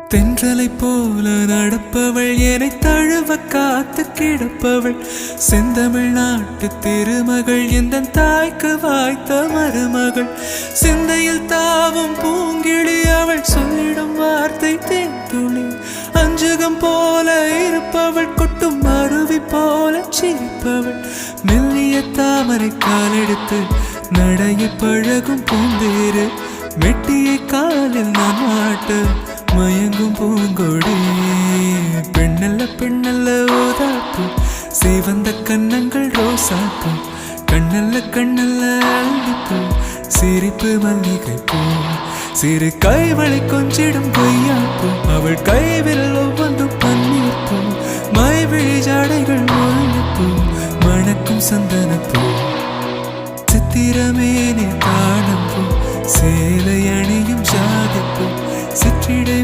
தென்றலை போல நடப்பவள் என்னை தழுவ காத்து கிடப்பவள் செந்தமிழ் நாட்டு திருமகள் எந்த தாய்க்கு வாய்த்த மருமகள் சிந்தையில் தாவும் பூங்கிழி அவள் சொல்லிடும் வார்த்தை தேன்துளி அஞ்சுகம் போல இருப்பவள் கொட்டும் அருவி போல சிரிப்பவள் மெல்லிய தாமரை காலெடுத்து நடைய பழகும் பூந்தேறு மெட்டியை காலில் நான் மாட்ட மயங்கும் பூங்கொடி பெண்ணல்ல பெண்ணல்ல ஓதாப்பு சிவந்த கண்ணங்கள் ரோசாப்பு கண்ணல்ல கண்ணல்ல அள்ளிப்பூ சிரிப்பு மல்லிகை பூ சிறு கைவளை கொஞ்சிடும் கொய்யாப்பூ அவள் கைவில் ஒவ்வொன்றும் பன்னீர் பூ மைவிழி ஜாடைகள் முல்லைப்பூ மணக்கும் சந்தனப்பூ சித்திரமேனே காணப்பூ சேலை அணியும் ஜாதிப்பூ சிற்றிடை